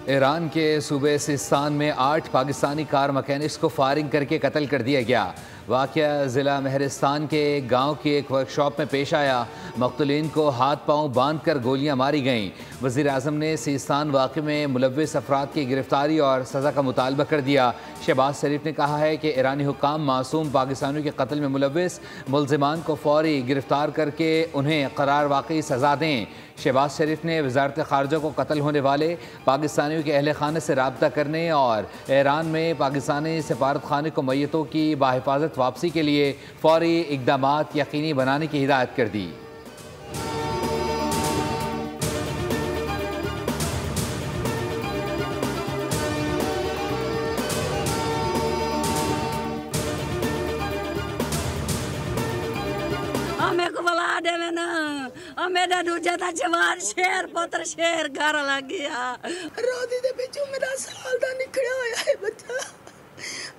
Iran के सूबे सिस्तान में 8 पाकिस्तानी कार मैकेनिक्स को फायरिंग करके कत्ल कर दिया गया। वाक़या ज़िला महरिस्तान के गांव की एक वर्कशॉप में पेश आया। मक़तूलीन को हाथ पांव बांध कर गोलियां मारी गईं। वज़ीर आज़म ने सिस्तान वाक़े में मुलव्विस अफराद की गिरफ्तारी और सज़ा का मुतालबा कर दिया। शहबाज शरीफ ने कहा है कि ईरानी हुक्काम मासूम पाकिस्तानियों के कत्ल में मुलव्विस मुल्ज़िमान को फ़ौरी गिरफ्तार करके उन्हें करार वाक़ई सज़ा दें। शहबाज शरीफ ने वज़ारत ख़ारजा को कत्ल होने वाले पाकिस्तानियों के अहल खाने से रब्ता करने और ईरान में पाकिस्तानी सफारत खाने को मैयतों की बाहिफाजत वापसी के लिए फ़ौरी इक़दामात यकीनी बनाने की हिदायत कर दी। मेरा दूजा था जवान शेर पुत्र शेर घर लग गया। रोदी दे पिछू मेरा साल दा निकलिया होया है बच्चा।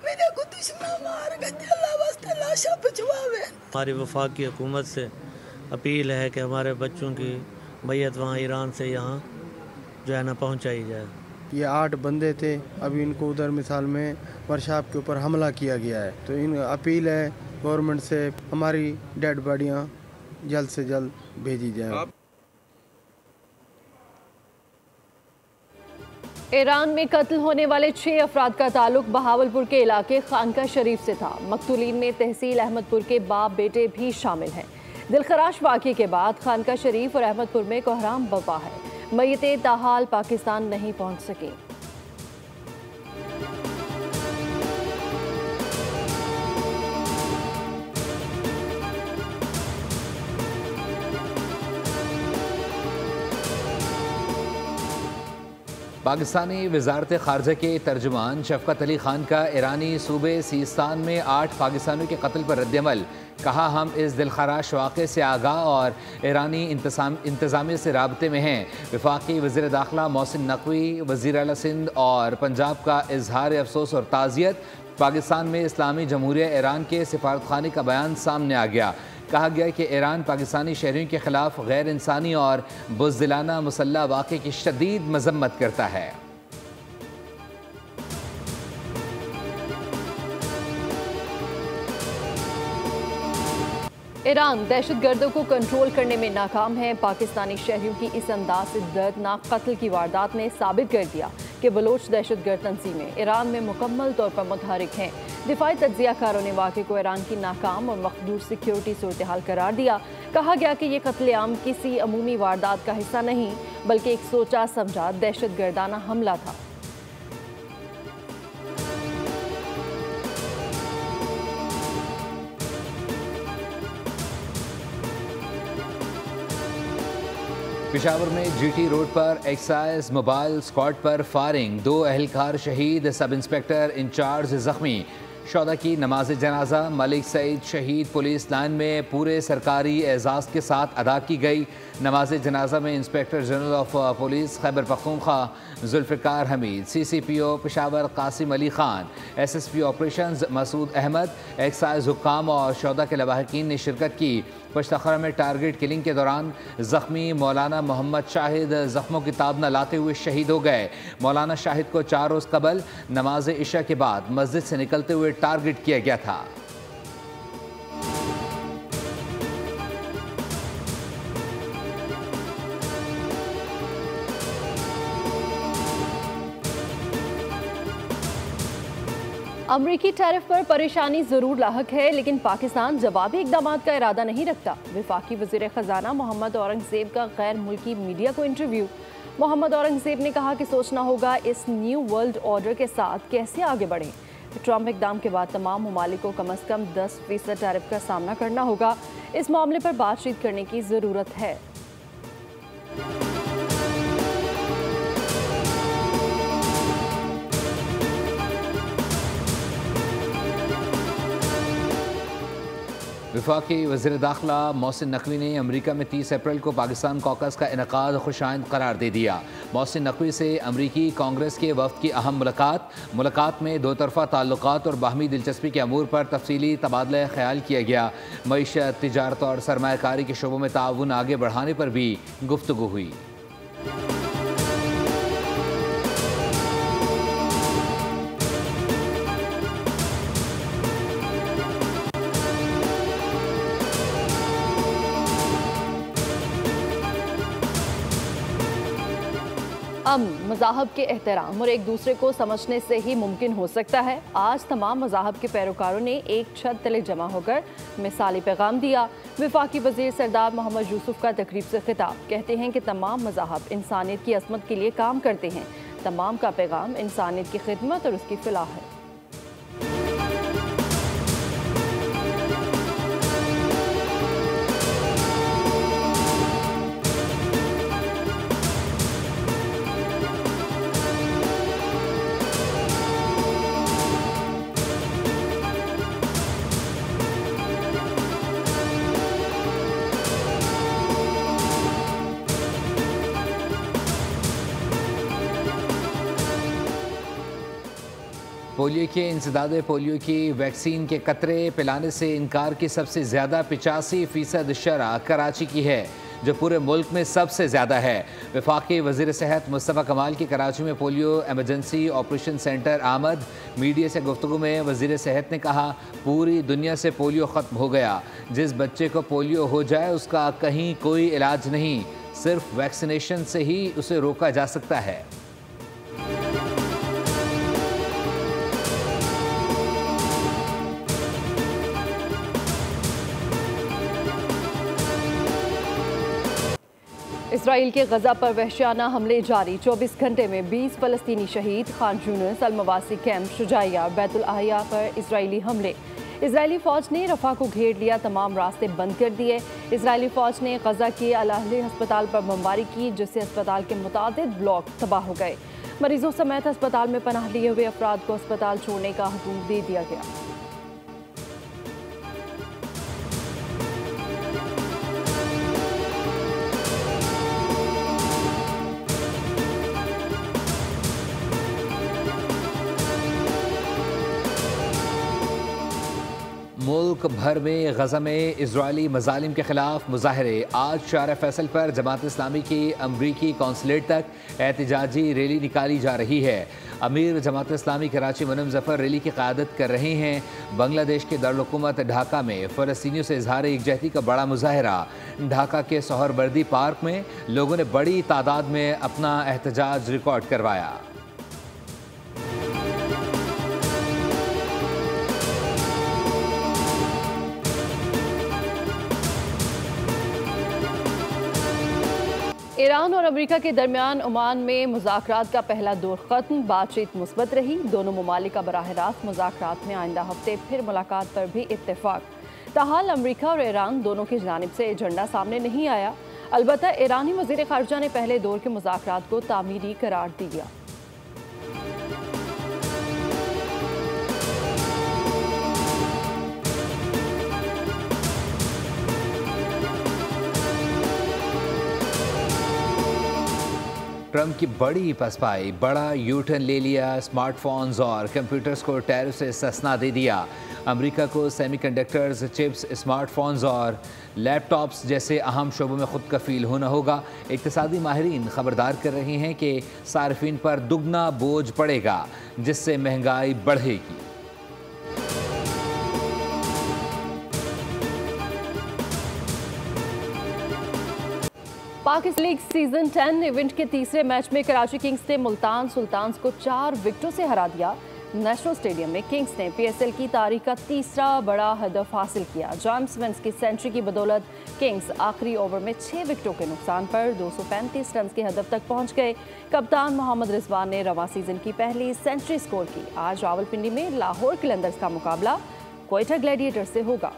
मेरे को दुश्मन मार के अल्लाह वास्ते लाशा पहुंचवावे। हमारी वफाकी हुकूमत से अपील है कि हमारे बच्चों की मैयत वहाँ ईरान से यहाँ जो है ना पहुँचाई जाए। ये 8 बंदे थे, अभी इनको उधर मिसाल में वर्कशॉप के ऊपर हमला किया गया है। तो इन अपील है गवर्नमेंट से हमारी डेड बॉडियाँ जल्द से जल्द भेजी जाए। ईरान में कत्ल होने वाले 6 अफराद का ताल्लुक बहावलपुर के इलाके खानका शरीफ से था। मकतूलीन में तहसील अहमदपुर के बाप बेटे भी शामिल हैं। दिलखराश वाक़े के बाद खानका शरीफ और अहमदपुर में कोहराम बपा है। मैयतें ताहाल पाकिस्तान नहीं पहुंच सकी। पाकिस्तानी वज़ारत ख़ारजा के तर्जुमान शफ़क़त अली ख़ान का ईरानी सूबे सिस्तान में 8 पाकिस्तानियों के कत्ल पर रद्दअमल। कहा, हम इस दिलखराश वाक़े से आगाह और ईरानी इंतज़ामिया से राबते में हैं। वफ़ाक़ी वज़ीर दाखिला मोहसिन नकवी, वज़ीर आला सिंध और पंजाब का इजहार अफसोस और ताज़ियत। पाकिस्तान में इस्लामी जमहूरिया ईरान के सफारतखाने का बयान सामने आ गया। कहा गया कि ईरान पाकिस्तानी शहरियों के खिलाफ गैर इंसानी और बुज़दिलाना मुसल्लह वाक़े की शदीद मज़म्मत करता है। ईरान दहशतगर्दों को कंट्रोल करने में नाकाम है। पाकिस्तानी शहरियों की इस अंदाज से दर्दनाक कत्ल की वारदात ने साबित कर दिया कि बलोच दहशतगर्द तंजीमें ईरान में मुकम्मल तौर पर मुतहरिक हैं। दिफाई तज्जियाकारों ने वाक़े को ईरान की नाकाम और मखदूर सिक्योरिटी सूरत हाल करार दिया। कहा गया कि यह कत्लेआम किसी अमूमी वारदात का हिस्सा नहीं बल्कि एक सोचा समझा दहशतगर्दाना हमला था। पेशावर में जीटी रोड पर एक्साइज मोबाइल स्क्वाड पर फायरिंग, 2 अहलकार शहीद, सब इंस्पेक्टर इंचार्ज जख्मी। शोदा की नमाज जनाजा मलिक सईद शहीद पुलिस लाइन में पूरे सरकारी एजाज़ के साथ अदा की गई। नमाज जनाजा में inspector general of police Khyber Pakhtunkhwa Zulfiqar Hameed, CCPO Peshawar Qasim Ali Khan, SSP operations Masood Ahmed, excise हुक्काम और शोदा के लवाहिकीन ने शिरकत की। पश्तखरा में टारगेट किलिंग के दौरान जख्मी मौलाना मोहम्मद शाहिद जख्मों की ताब न लाते हुए शहीद हो गए। मौलाना शाहिद को 4 रोज़ कबल नमाज इशा के बाद मस्जिद से निकलते हुए टारगेट किया गया था। अमरीकी टैरिफ पर परेशानी जरूर लाहक है, लेकिन पाकिस्तान जवाबी इकदाम का इरादा नहीं रखता। वफाकी वज़ीर ख़जाना मोहम्मद औरंगज़ेब का गैर मुल्की मीडिया को इंटरव्यू। मोहम्मद औरंगज़ेब ने कहा कि सोचना होगा इस न्यू वर्ल्ड ऑर्डर के साथ कैसे आगे बढ़ें। ट्रंप इकदाम के बाद तमाम ममालिक को कम अज़ कम 10% टैरिफ का सामना करना होगा। इस मामले पर बातचीत करने की ज़रूरत है। वफाकी वज़ीर दाखिला मोहसिन नकवी ने अमरीका में 30 अप्रैल को पाकिस्तान कॉकस का इनकाद खुशाइंद करार दे दिया। मोहसिन नकवी से अमरीकी कांग्रेस के वफ़द की अहम मुलाकात में 2 तरफ़ा ताल्लुकात और बाहमी दिलचस्पी के अमूर पर तफसीली तबादला ख्याल किया गया। मईशत, तिजारत और सरमायाकारी के शोबों में ताउन आगे बढ़ाने पर भी गुफ्तगू हुई। अमन, मज़ाहब के एहतराम और एक दूसरे को समझने से ही मुमकिन हो सकता है। आज तमाम मज़ाहब के पैरोकारों ने एक छत तले जमा होकर मिसाली पैगाम दिया। वफाकी वज़ीर सरदार मोहम्मद यूसुफ का तकरीब से खिताब, कहते हैं कि तमाम मज़ाहब इंसानियत की अज़मत के लिए काम करते हैं। तमाम का पैगाम इंसानियत की खिदमत और उसकी फलाह है। पोलियो के इंसदाद पोलियो की वैक्सीन के कतरे पिलाने से इनकार की सबसे ज़्यादा 85% शरह कराची की है, जो पूरे मुल्क में सबसे ज़्यादा है। वफाकी वज़ीर सेहत मुस्तफ़ा कमाल की कराची में पोलियो एमरजेंसी ऑपरेशन सेंटर आमद। मीडिया से गुफ्तगू में वज़ीर सेहत ने कहा, पूरी दुनिया से पोलियो ख़त्म हो गया। जिस बच्चे को पोलियो हो जाए उसका कहीं कोई इलाज नहीं, सिर्फ वैक्सीनेशन से ही उसे रोका जा सकता है। इसराइल के गजा पर वहशियाना हमले जारी, 24 घंटे में 20 फ़लस्तीनी शहीद। खान यूनिस, अल-मवासी कैंप, शुजाइया, बैतुल अहिया पर इसराइली हमले। इसराइली फ़ौज ने रफ़ा को घेर लिया, तमाम रास्ते बंद कर दिए। इसराइली फ़ौज ने गजा के अल-अहली अस्पताल पर बमबारी की, जिससे अस्पताल के मुतादिद ब्लॉक तबाह हो गए। मरीजों समेत अस्पताल में पनाह लिए हुए अफराद को अस्पताल छोड़ने का हुक्म दे दिया गया। मुल्क भर में गजा में इजरायली मजालिम के खिलाफ मुजाहरे। आज शार फैसल पर जमात इस्लामी की अमरीकी कौंसलेट तक एहतजाजी रैली निकाली जा रही है। अमीर जमात इस्लामी कराची मुनम जफ़र रैली की क़यादत कर रहे हैं। बांग्लादेश के दारुल-हुकूमत ढाका में फ़लस्तीनियों से इजहार एकजहती का बड़ा मुजाहरा। ढाका के सोहरवर्दी पार्क में लोगों ने बड़ी तादाद में अपना एहतजाज रिकॉर्ड करवाया। ईरान और अमेरिका के दरमियान ओमान में मुज़ाकरात का पहला दौर ख़त्म, बातचीत मुस्बत रही। दोनों ममालिक का बराह रास्त मुज़ाकरात में आइंदा हफ्ते फिर मुलाकात पर भी इत्तेफाक। ताहाल अमेरिका और ईरान दोनों की जानिब से एजेंडा सामने नहीं आया। अलबत्ता ईरानी वज़ीर ख़ारिजा ने पहले दौर के मुज़ाकरात को तामीरी करार दिया। ट्रंप की बड़ी पसपाई, बड़ा यूटर्न ले लिया। स्मार्टफोन्स और कंप्यूटर्स को टैरिफ से इस्तिस्ना दे दिया। अमेरिका को सेमीकंडक्टर्स, चिप्स, स्मार्टफोन्स और लैपटॉप्स जैसे अहम शोबों में खुद कफील होना होगा। इक़्तिसादी माहिरीन खबरदार कर रहे हैं कि सार्फिन पर दुगना बोझ पड़ेगा, जिससे महंगाई बढ़ेगी। पाकिस्तान लीग सीजन 10 इवेंट के तीसरे मैच में कराची किंग्स ने मुल्तान सुल्तान्स को 4 विकेटों से हरा दिया। नेशनल स्टेडियम में किंग्स ने पीएसएल की तारीख का तीसरा बड़ा हदफ हासिल किया। जेम्स विंस की सेंचुरी की बदौलत किंग्स आखिरी ओवर में 6 विकेटों के नुकसान पर 235 रन के हदफ तक पहुंच गए। कप्तान मोहम्मद रिजवान ने रवा सीजन की पहली सेंचुरी स्कोर की। आज रावलपिंडी में लाहौर कलंदर्स का मुकाबला क्वेटा ग्लैडिएटर्स से होगा।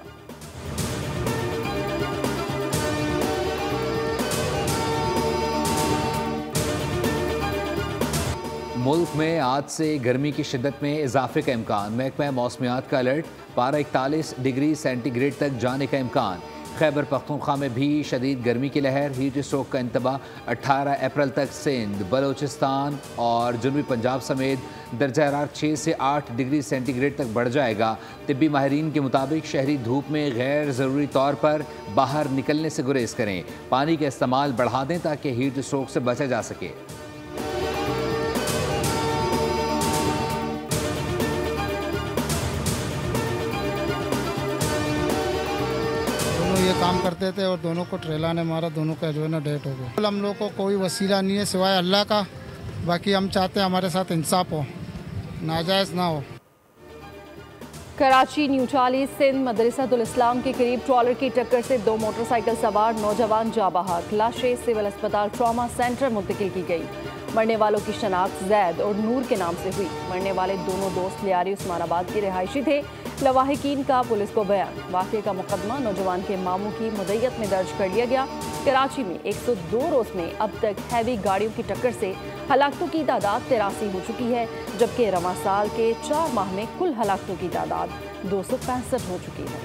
मुल्क में आज से गर्मी की शिद्दत में इजाफे का इम्कान। महकमा मौसमियात का अलर्ट, पारा 41 डिग्री सेंटीग्रेड तक जाने का इम्कान। खैबर पख्तूनख्वा में भी शदीद गर्मी की लहर। हीट स्ट्रोक का इंतबा 18 अप्रैल तक सिंध, बलोचिस्तान और जनूबी पंजाब समेत दर्जा हरारत 6 से 8 डिग्री सेंटीग्रेड तक बढ़ जाएगा। तिब्बी माहिरीन के मुताबिक शहरी धूप में गैर ज़रूरी तौर पर बाहर निकलने से गुरेज करें। पानी का इस्तेमाल बढ़ा दें ताकि हीट स्ट्रोक से बचा जा सके। ये काम करते थे और दोनों को ट्रेला ने मारा, दोनों का जो है ना डेथ हो गया। हम लोग को कोई वसीला नहीं है सिवाय अल्लाह का, बाकी हम चाहते हैं हमारे साथ इंसाफ हो, नाजायज़ ना हो। कराची न्यू चाली सिंध मदरसातुल इस्लाम के करीब ट्रॉलर की टक्कर से 2 मोटरसाइकिल सवार नौजवान जा बहक। लाशें सिविल अस्पताल ट्रॉमा सेंटर मुंतकिल की गई। मरने वालों की शनाख्त जैद और नूर के नाम से हुई। मरने वाले दोनों दोस्त लियारी उस्मानाबाद के रिहायशी थे। लवाहिकीन का पुलिस को बयान। वाक़े का मुकदमा नौजवान के मामू की मुद्दत में दर्ज कर लिया गया। कराची में 102 रोज में अब तक हैवी गाड़ियों की टक्कर से हलाकतों की तादाद 83 हो चुकी है, जबकि रवां साल के 4 माह में कुल हलाकतों की तादाद 265 हो चुकी है।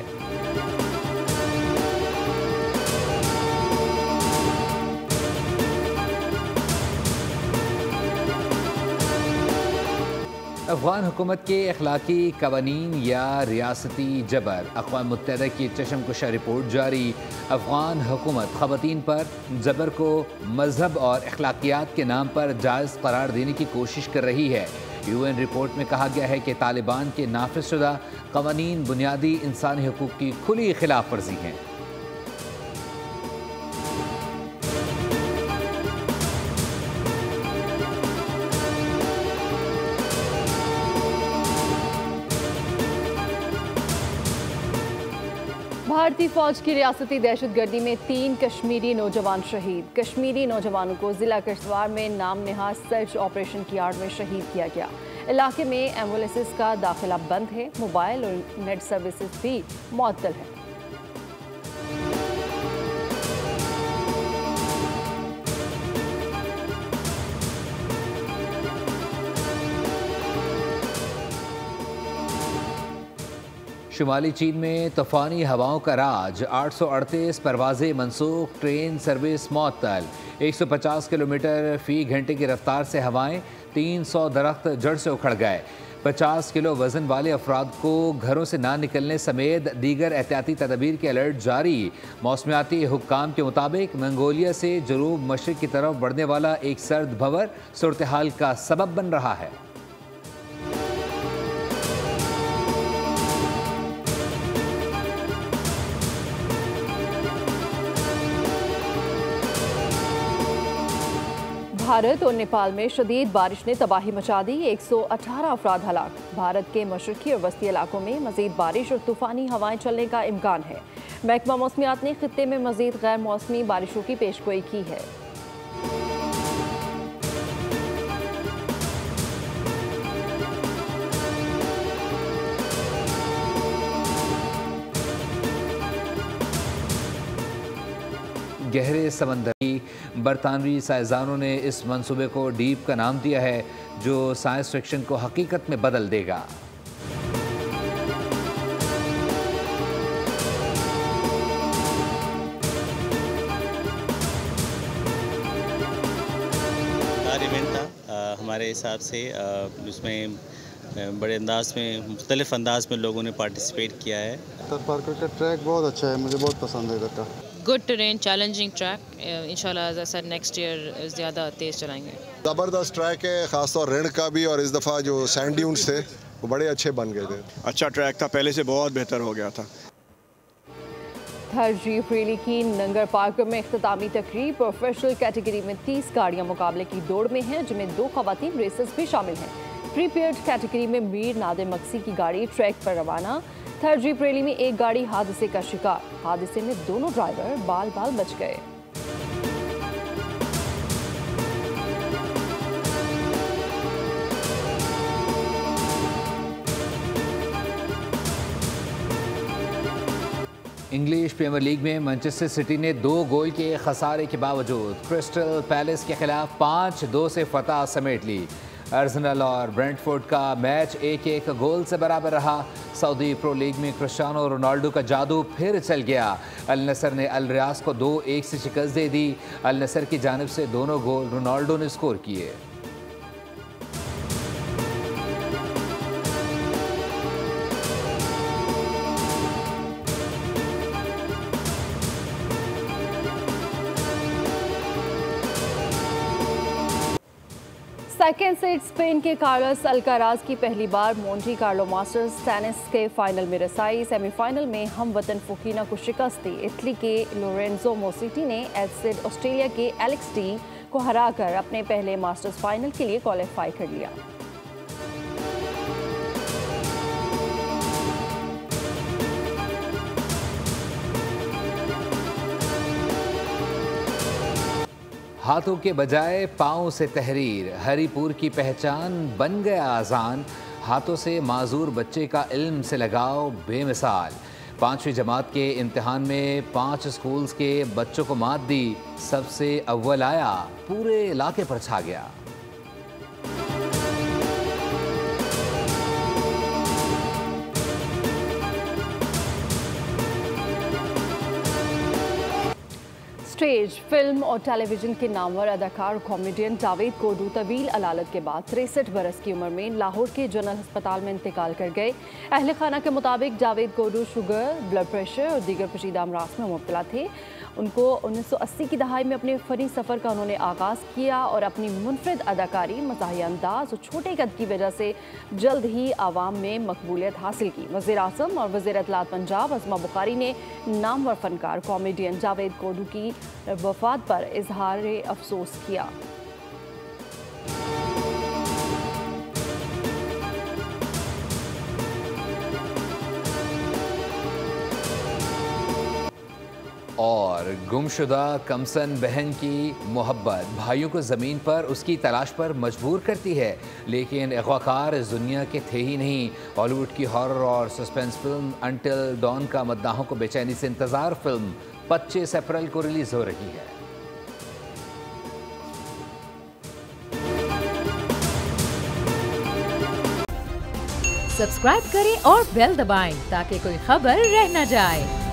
अफगान हुकूमत के अखलाकी कवानीन या रियासती जबर। अक़वाम मुत्तहिदा की चशमकुशा रिपोर्ट जारी। अफगान हुकूमत ख़वातीन पर जबर को मजहब और अखलाकियात के नाम पर जायज़ करार देने की कोशिश कर रही है। UN रिपोर्ट में कहा गया है कि तालिबान के नाफिज़शुदा कवानीन बुनियादी इंसानी हकूक़ की खुली खिलाफ वर्जी हैं। भारतीय फौज की रियासती दहशतगर्दी में 3 कश्मीरी नौजवान शहीद। कश्मीरी नौजवानों को जिला किश्तवाड़ में नाम नेहाद सर्च ऑपरेशन की आड़ में शहीद किया गया। इलाके में एम्बुलेंसेस का दाखिला बंद है। मोबाइल और नेट सर्विसेज भी मुअत्तल है। शुमाली चीन में तूफ़ानी हवाओं का राज। 838 परवाज़ें मनसूख। ट्रेन सर्विस मुअत्तल। 150 किलोमीटर फ़ी घंटे की रफ्तार से हवाएं। 300 दरख्त जड़ से उखड़ गए। 50 किलो वज़न वाले अफराद को घरों से ना निकलने समेत दीगर एहतियाती तदबीर के अलर्ट जारी। मौसमियाती हुक्काम के मुताबिक मंगोलिया से जनूब मशरिक़ की तरफ बढ़ने वाला एक सर्द भंवर सूरत हाल का सबब बन रहा है। भारत और नेपाल में शदीद बारिश ने तबाही मचा दी। 118 अफराद हलाक। भारत के मशरकी और वस्ती इलाकों में मजीद बारिश और तूफ़ानी हवाएं चलने का इम्कान है। महकमा मौसमियात ने खित्ते में मजीद गैर मौसमी बारिशों की पेशगोई की है। गहरे समंदरी बरतानवी साइंसदानों ने इस मंसूबे को डीप का नाम दिया है, जो साइंस फिक्शन को हकीकत में बदल देगा। इवेंट था हमारे हिसाब से, उसमें बड़े अंदाज में मुख्तलिफ अंदाज में लोगों ने पार्टिसिपेट किया है। उत्तर पार्कर का ट्रैक बहुत अच्छा है, मुझे बहुत पसंद है इधर का। Good terrain, challenging track. इंशाल्लाह as I said next year ज़्यादा तेज़ चलाएंगे। ज़बरदस्त ट्रैक है, ख़ासतौर ऋण का भी, और इस दफ़ा जो सैंड ड्यून्स थे वो बड़े अच्छे बन गए थे। अच्छा ट्रैक था, पहले से बहुत बेहतर हो गया था। थर्ड जीप रैली की नंगर पार्क में इख्तितामी तकरीब। प्रोफेशनल कैटेगरी में 30 गाड़ियां मुकाबले की दौड़ में हैं, जिनमें 2 खवातीन रेसर्स भी शामिल हैं। प्रीपेड कैटेगरी में मीर नादे मक्सी की गाड़ी ट्रैक पर रवाना। थर्ड जीप रैली में एक गाड़ी हादसे का शिकार। हादसे में दोनों ड्राइवर बाल बाल बच गए। इंग्लिश प्रीमियर लीग में मैनचेस्टर सिटी ने 2 गोल के खसारे के बावजूद क्रिस्टल पैलेस के खिलाफ 5-2 से फतह समेट ली। आर्सेनल और ब्रेंटफोर्ड का मैच 1-1 गोल से बराबर रहा। सऊदी प्रो लीग में क्रिस्टियानो रोनाल्डो का जादू फिर चल गया। अल नसर ने अल रियाज को 2-1 से शिकस्त दे दी। अल नसर की जानिब से दोनों गोल रोनाल्डो ने स्कोर किए। सेकेंड सेट स्पेन के कार्लोस अल्काराज की पहली बार मोंटी कार्लो मास्टर्स टेनिस के फाइनल में रसाई। सेमीफाइनल में हम वतन फोकिना को शिकस्त दी। इटली के लोरेंजो मोसिटी ने एडसेड ऑस्ट्रेलिया के एलेक्स टी को हराकर अपने पहले मास्टर्स फाइनल के लिए क्वालिफाई कर लिया। हाथों के बजाय पाँव से तहरीर, हरिपुर की पहचान बन गया आज़ान। हाथों से माजूर बच्चे का इल्म से लगाव बेमिसाल। 5वीं जमात के इम्तिहान में 5 स्कूल्स के बच्चों को मात दी, सबसे अव्वल आया, पूरे इलाके पर छा गया। स्टेज, फिल्म और टेलीविजन के नामवर अदाकार कॉमेडियन जावेद कोडू तवील अलालत के बाद 63 बरस की उम्र में लाहौर के जनरल अस्पताल में इंतकाल कर गए। अहले खाना के मुताबिक जावेद कोडू शुगर, ब्लड प्रेशर और दीगर पेचीदा अमराज में मुब्तला थे। उनको 1980 की दहाई में अपने फ़नी सफ़र का उन्होंने आगाज़ किया और अपनी मुनफरिद अदाकारी, मज़ाहिया अंदाज और छोटे कद की वजह से जल्द ही आवाम में मकबूलियत हासिल की। वज़ीर-ए-आज़म और वज़ीर इत्तलात पंजाब अज़मा बुखारी ने नामवर फ़नकार कॉमेडियन जावेद कोडू की वफ़ात पर इजहार अफसोस किया। और गुमशुदा कमसन बहन की मोहब्बत भाइयों को ज़मीन पर उसकी तलाश पर मजबूर करती है, लेकिन अगवाकार इस दुनिया के थे ही नहीं। हॉलीवुड की हॉरर और सस्पेंस फिल्म अंटिल डॉन का मद्दाहों को बेचैनी से इंतज़ार फिल्म 25 अप्रैल को रिलीज़ हो रही है। सब्सक्राइब करें और बेल दबाएं ताकि कोई खबर रह न जाए।